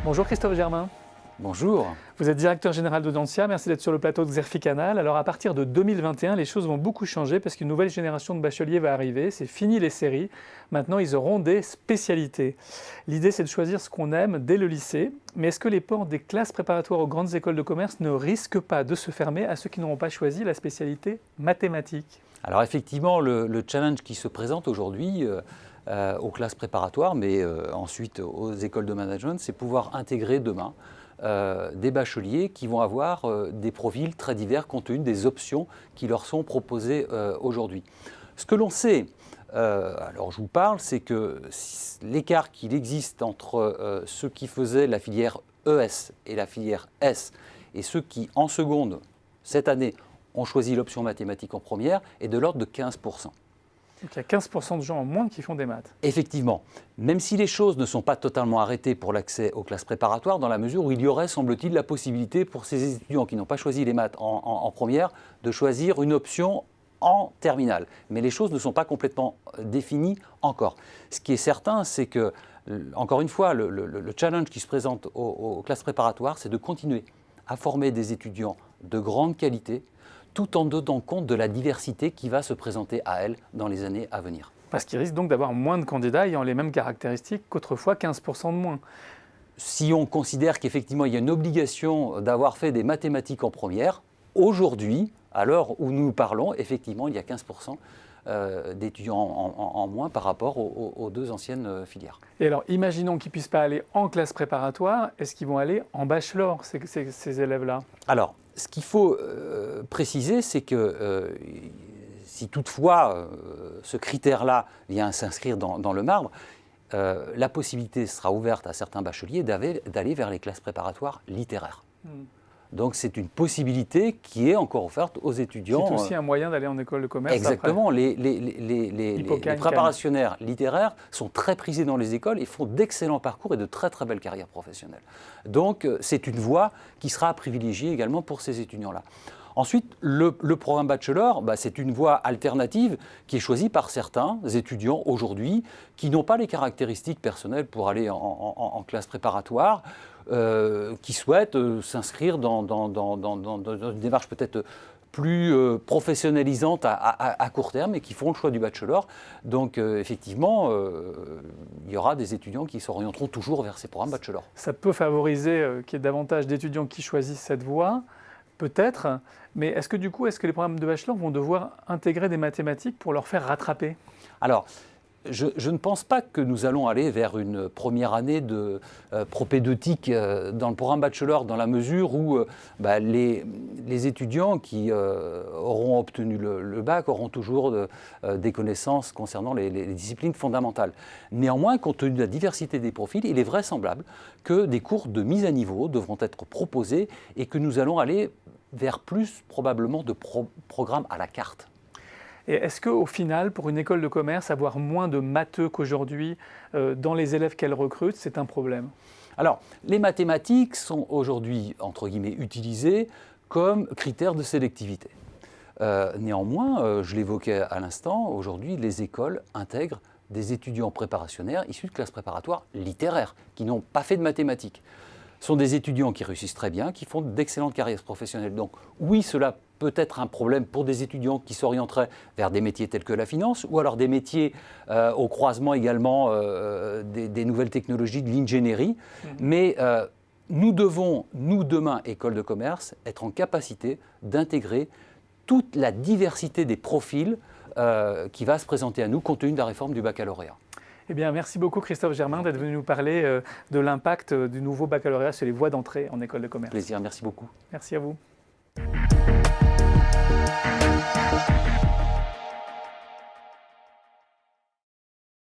Bonjour Christophe Germain. Bonjour. Vous êtes directeur général d'Audencia, merci d'être sur le plateau de Xerfi Canal. Alors à partir de 2021, les choses vont beaucoup changer parce qu'une nouvelle génération de bacheliers va arriver. C'est fini les séries, maintenant ils auront des spécialités. L'idée c'est de choisir ce qu'on aime dès le lycée. Mais est-ce que les portes des classes préparatoires aux grandes écoles de commerce ne risquent pas de se fermer à ceux qui n'auront pas choisi la spécialité mathématiques? Alors effectivement, le challenge qui se présente aujourd'hui aux classes préparatoires, mais ensuite aux écoles de management, c'est pouvoir intégrer demain des bacheliers qui vont avoir des profils très divers compte tenu des options qui leur sont proposées aujourd'hui. Ce que l'on sait, alors je vous parle, c'est que l'écart qu'il existe entre ceux qui faisaient la filière ES et la filière S et ceux qui, en seconde, cette année, ont choisi l'option mathématique en première est de l'ordre de 15%. Donc il y a 15% de gens en moins qui font des maths. Effectivement, même si les choses ne sont pas totalement arrêtées pour l'accès aux classes préparatoires, dans la mesure où il y aurait, semble-t-il, la possibilité pour ces étudiants qui n'ont pas choisi les maths en première de choisir une option en terminale. Mais les choses ne sont pas complètement définies encore. Ce qui est certain, c'est que, encore une fois, le challenge qui se présente aux classes préparatoires, c'est de continuer à former des étudiants de grande qualité, tout en donnant compte de la diversité qui va se présenter à elles dans les années à venir. Parce qu'ils risquent donc d'avoir moins de candidats ayant les mêmes caractéristiques qu'autrefois 15% de moins. Si on considère qu'effectivement il y a une obligation d'avoir fait des mathématiques en première, aujourd'hui, à l'heure où nous parlons, effectivement il y a 15% d'étudiants en moins par rapport aux deux anciennes filières. Et alors, imaginons qu'ils ne puissent pas aller en classe préparatoire, est-ce qu'ils vont aller en bachelor, ces élèves-là? Alors, ce qu'il faut préciser, c'est que si toutefois ce critère-là vient s'inscrire dans le marbre, la possibilité sera ouverte à certains bacheliers d'aller vers les classes préparatoires littéraires. Donc c'est une possibilité qui est encore offerte aux étudiants. C'est aussi un moyen d'aller en école de commerce. Exactement. Après. Les préparationnaires littéraires sont très prisés dans les écoles et font d'excellents parcours et de très très belles carrières professionnelles. Donc c'est une voie qui sera privilégiée également pour ces étudiants-là. Ensuite, le programme bachelor, c'est une voie alternative qui est choisie par certains étudiants aujourd'hui qui n'ont pas les caractéristiques personnelles pour aller en classe préparatoire, qui souhaitent s'inscrire dans une démarche peut-être plus professionnalisante à court terme et qui font le choix du bachelor. Donc effectivement, il y aura des étudiants qui s'orienteront toujours vers ces programmes bachelor. Ça peut favoriser qu'il y ait davantage d'étudiants qui choisissent cette voie. Peut-être, mais est-ce que du coup, est-ce que les programmes de bachelor vont devoir intégrer des mathématiques pour leur faire rattraper? Alors, je ne pense pas que nous allons aller vers une première année de propédeutique dans le programme bachelor, dans la mesure où les étudiants qui auront obtenu le bac auront toujours des connaissances concernant les disciplines fondamentales. Néanmoins, compte tenu de la diversité des profils, il est vraisemblable que des cours de mise à niveau devront être proposés et que nous allons aller vers plus probablement de programmes à la carte. Et est-ce qu'au final, pour une école de commerce, avoir moins de matheux qu'aujourd'hui dans les élèves qu'elle recrute, c'est un problème? Alors, les mathématiques sont aujourd'hui, entre guillemets, utilisées comme critère de sélectivité. Néanmoins, je l'évoquais à l'instant, aujourd'hui, les écoles intègrent des étudiants préparationnaires issus de classes préparatoires littéraires, qui n'ont pas fait de mathématiques. Ce sont des étudiants qui réussissent très bien, qui font d'excellentes carrières professionnelles. Donc oui, cela peut être un problème pour des étudiants qui s'orienteraient vers des métiers tels que la finance, ou alors des métiers au croisement également des nouvelles technologies, de l'ingénierie. Mais nous devons, nous demain, école de commerce, être en capacité d'intégrer toute la diversité des profils qui va se présenter à nous compte tenu de la réforme du baccalauréat. Eh bien, merci beaucoup Christophe Germain d'être venu nous parler de l'impact du nouveau baccalauréat sur les voies d'entrée en école de commerce. Plaisir, merci beaucoup. Merci à vous.